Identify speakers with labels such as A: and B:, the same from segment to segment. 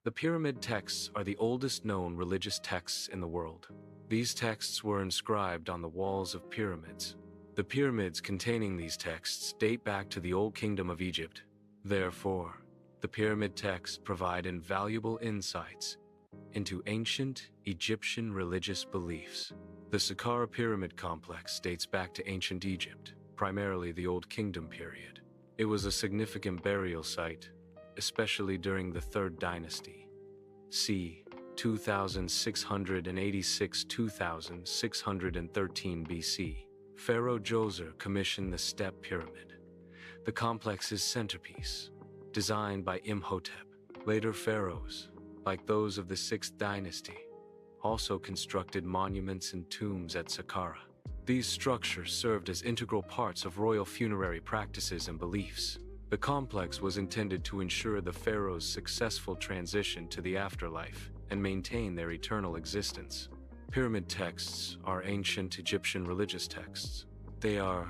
A: The pyramid texts are the oldest known religious texts in the world. These texts were inscribed on the walls of pyramids. The pyramids containing these texts date back to the Old Kingdom of Egypt. Therefore, the pyramid texts provide invaluable insights into ancient Egyptian religious beliefs. The Saqqara pyramid complex dates back to ancient Egypt, primarily the Old Kingdom period. It was a significant burial site, especially during the Third Dynasty, c. 2686–2613 BC. Pharaoh Djoser commissioned the Step Pyramid, the complex's centerpiece, designed by Imhotep. Later pharaohs, like those of the 6th Dynasty, also constructed monuments and tombs at Saqqara. These structures served as integral parts of royal funerary practices and beliefs. The complex was intended to ensure the pharaoh's successful transition to the afterlife and maintain their eternal existence. Pyramid texts are ancient Egyptian religious texts. They are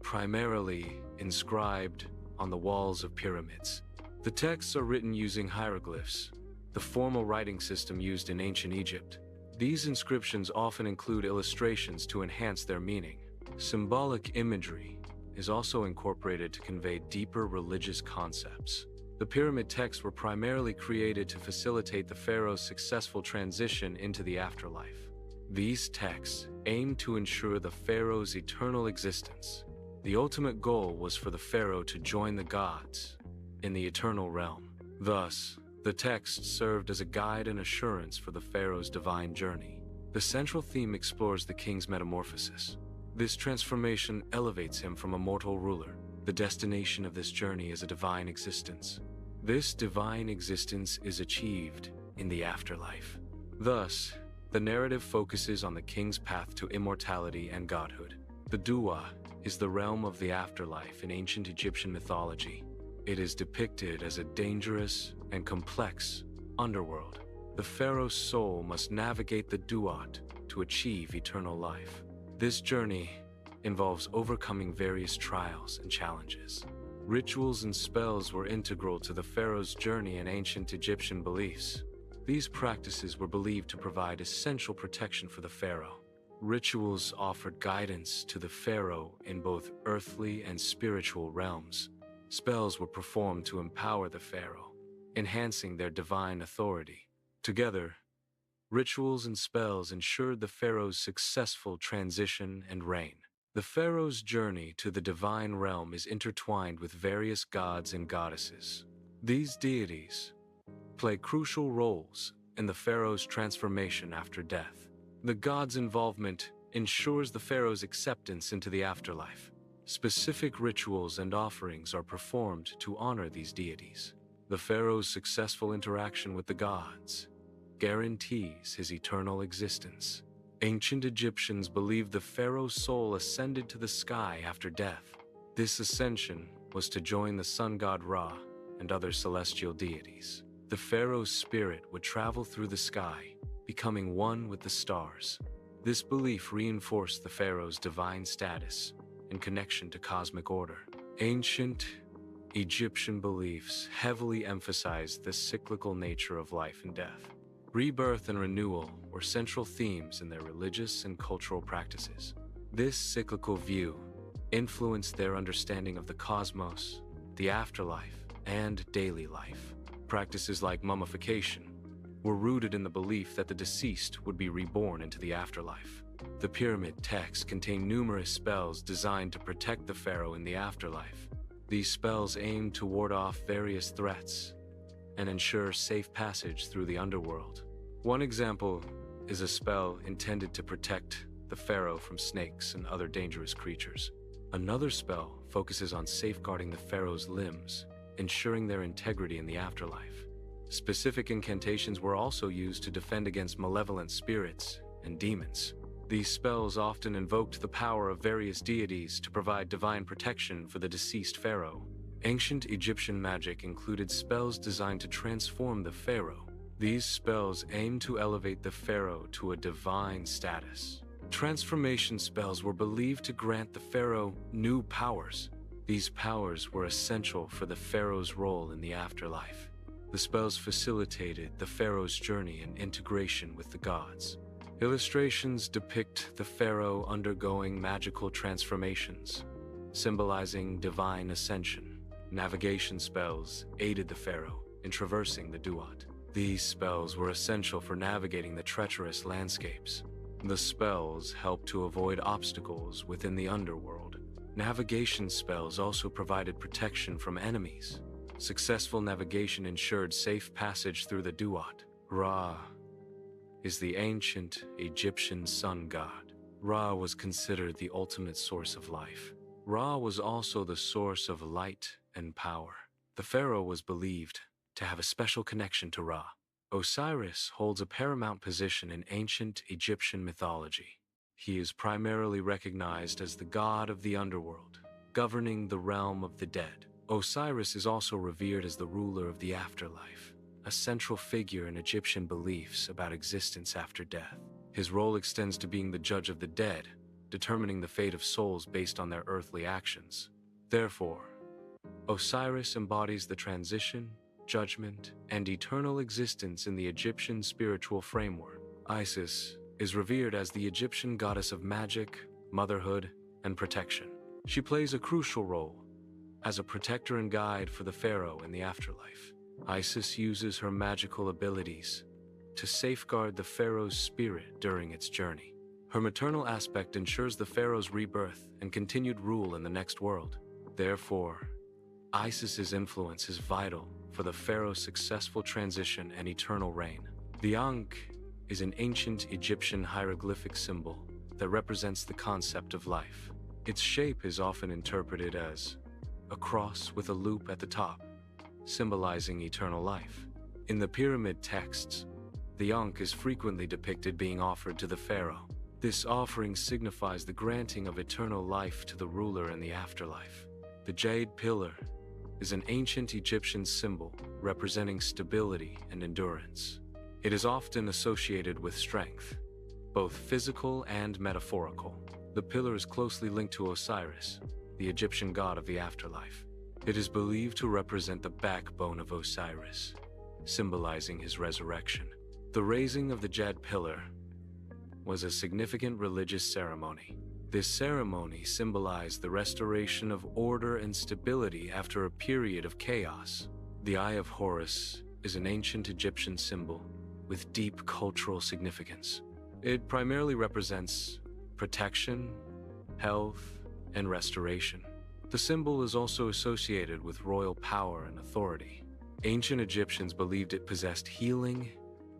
A: primarily inscribed on the walls of pyramids. The texts are written using hieroglyphs, the formal writing system used in ancient Egypt. These inscriptions often include illustrations to enhance their meaning. Symbolic imagery is also incorporated to convey deeper religious concepts. The pyramid texts were primarily created to facilitate the pharaoh's successful transition into the afterlife. These texts aimed to ensure the pharaoh's eternal existence. The ultimate goal was for the pharaoh to join the gods in the eternal realm. Thus, the text served as a guide and assurance for the pharaoh's divine journey. The central theme explores the king's metamorphosis. This transformation elevates him from a mortal ruler. The destination of this journey is a divine existence. This divine existence is achieved in the afterlife. Thus, the narrative focuses on the king's path to immortality and godhood. The Duat is the realm of the afterlife in ancient Egyptian mythology. It is depicted as a dangerous and complex underworld. The pharaoh's soul must navigate the Duat to achieve eternal life. This journey involves overcoming various trials and challenges. Rituals and spells were integral to the pharaoh's journey in ancient Egyptian beliefs. These practices were believed to provide essential protection for the pharaoh. Rituals offered guidance to the pharaoh in both earthly and spiritual realms. Spells were performed to empower the pharaoh, enhancing their divine authority. Together, rituals and spells ensured the pharaoh's successful transition and reign. The pharaoh's journey to the divine realm is intertwined with various gods and goddesses. These deities play crucial roles in the pharaoh's transformation after death. The gods' involvement ensures the pharaoh's acceptance into the afterlife. Specific rituals and offerings are performed to honor these deities. The pharaoh's successful interaction with the gods guarantees his eternal existence. Ancient Egyptians believed the pharaoh's soul ascended to the sky after death. This ascension was to join the sun god Ra and other celestial deities. The pharaoh's spirit would travel through the sky, becoming one with the stars. This belief reinforced the pharaoh's divine status and connection to cosmic order. Ancient Egyptian beliefs heavily emphasized the cyclical nature of life and death. Rebirth and renewal were central themes in their religious and cultural practices. This cyclical view influenced their understanding of the cosmos, the afterlife, and daily life. Practices like mummification were rooted in the belief that the deceased would be reborn into the afterlife. The pyramid texts contain numerous spells designed to protect the pharaoh in the afterlife. These spells aim to ward off various threats and ensure safe passage through the underworld. One example is a spell intended to protect the pharaoh from snakes and other dangerous creatures. Another spell focuses on safeguarding the pharaoh's limbs, ensuring their integrity in the afterlife. Specific incantations were also used to defend against malevolent spirits and demons. These spells often invoked the power of various deities to provide divine protection for the deceased pharaoh. Ancient Egyptian magic included spells designed to transform the pharaoh. These spells aimed to elevate the pharaoh to a divine status. Transformation spells were believed to grant the pharaoh new powers. These powers were essential for the pharaoh's role in the afterlife. The spells facilitated the pharaoh's journey and integration with the gods. Illustrations depict the pharaoh undergoing magical transformations, symbolizing divine ascension. Navigation spells aided the pharaoh in traversing the Duat. These spells were essential for navigating the treacherous landscapes. The spells helped to avoid obstacles within the underworld. Navigation spells also provided protection from enemies. Successful navigation ensured safe passage through the Duat. Ra is the ancient Egyptian sun god. Ra was considered the ultimate source of life. Ra was also the source of light and power. The pharaoh was believed to have a special connection to Ra. Osiris holds a paramount position in ancient Egyptian mythology. He is primarily recognized as the god of the underworld, governing the realm of the dead. Osiris is also revered as the ruler of the afterlife, a central figure in Egyptian beliefs about existence after death. His role extends to being the judge of the dead, determining the fate of souls based on their earthly actions. Therefore, Osiris embodies the transition, judgment, and eternal existence in the Egyptian spiritual framework. Isis is revered as the Egyptian goddess of magic, motherhood, and protection. She plays a crucial role as a protector and guide for the pharaoh in the afterlife. Isis uses her magical abilities to safeguard the pharaoh's spirit during its journey. Her maternal aspect ensures the pharaoh's rebirth and continued rule in the next world. Therefore, Isis's influence is vital for the pharaoh's successful transition and eternal reign. The Ankh is an ancient Egyptian hieroglyphic symbol that represents the concept of life. Its shape is often interpreted as a cross with a loop at the top, symbolizing eternal life. In the pyramid texts, the Ankh is frequently depicted being offered to the pharaoh. This offering signifies the granting of eternal life to the ruler in the afterlife. The jade pillar is an ancient Egyptian symbol representing stability and endurance. It is often associated with strength, both physical and metaphorical. The pillar is closely linked to Osiris, the Egyptian god of the afterlife. It is believed to represent the backbone of Osiris, symbolizing his resurrection. The raising of the jade pillar was a significant religious ceremony. This ceremony symbolized the restoration of order and stability after a period of chaos. The Eye of Horus is an ancient Egyptian symbol with deep cultural significance. It primarily represents protection, health, and restoration. The symbol is also associated with royal power and authority. Ancient Egyptians believed it possessed healing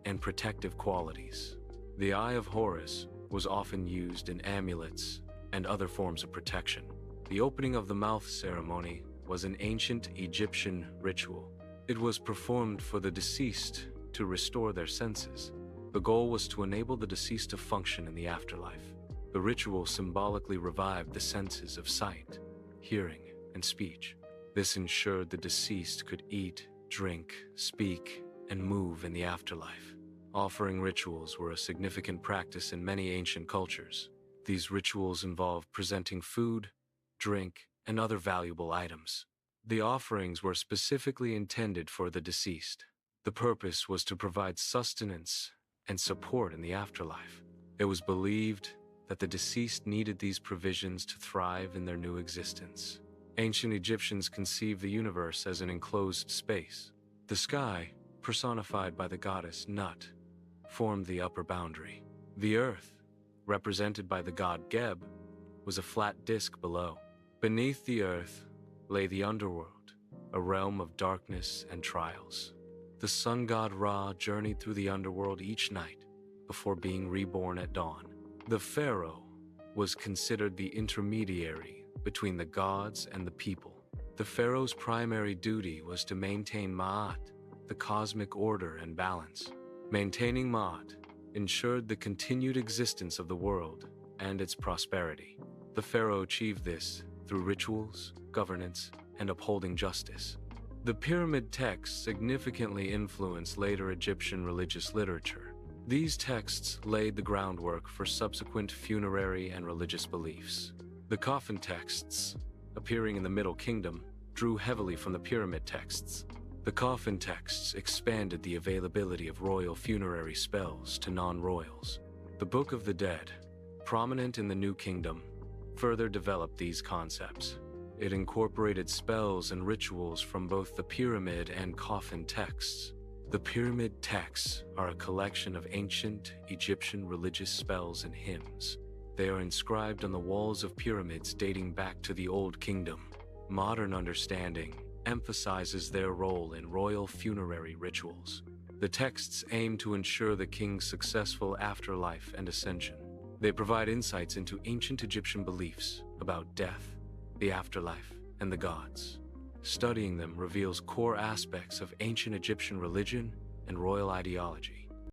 A: and protective qualities. The Eye of Horus was often used in amulets and other forms of protection. The opening of the mouth ceremony was an ancient Egyptian ritual. It was performed for the deceased to restore their senses. The goal was to enable the deceased to function in the afterlife. The ritual symbolically revived the senses of sight, hearing, and speech. This ensured the deceased could eat, drink, speak, and move in the afterlife. Offering rituals were a significant practice in many ancient cultures. These rituals involved presenting food, drink, and other valuable items. The offerings were specifically intended for the deceased. The purpose was to provide sustenance and support in the afterlife. It was believed that the deceased needed these provisions to thrive in their new existence. Ancient Egyptians conceived the universe as an enclosed space. The sky, personified by the goddess Nut, formed the upper boundary. The earth, represented by the god Geb, was a flat disk below. Beneath the earth lay the underworld, a realm of darkness and trials. The sun god Ra journeyed through the underworld each night before being reborn at dawn. The pharaoh was considered the intermediary between the gods and the people. The pharaoh's primary duty was to maintain Ma'at, the cosmic order and balance. Maintaining Ma'at ensured the continued existence of the world and its prosperity. The pharaoh achieved this through rituals, governance, and upholding justice. The pyramid texts significantly influenced later Egyptian religious literature. These texts laid the groundwork for subsequent funerary and religious beliefs. The coffin texts, appearing in the Middle Kingdom, drew heavily from the pyramid texts. The coffin texts expanded the availability of royal funerary spells to non-royals. The Book of the Dead, prominent in the New Kingdom, further developed these concepts. It incorporated spells and rituals from both the pyramid and coffin texts. The pyramid texts are a collection of ancient Egyptian religious spells and hymns. They are inscribed on the walls of pyramids dating back to the Old Kingdom. Modern understanding emphasizes their role in royal funerary rituals. The texts aim to ensure the king's successful afterlife and ascension. They provide insights into ancient Egyptian beliefs about death, the afterlife, and the gods. Studying them reveals core aspects of ancient Egyptian religion and royal ideology.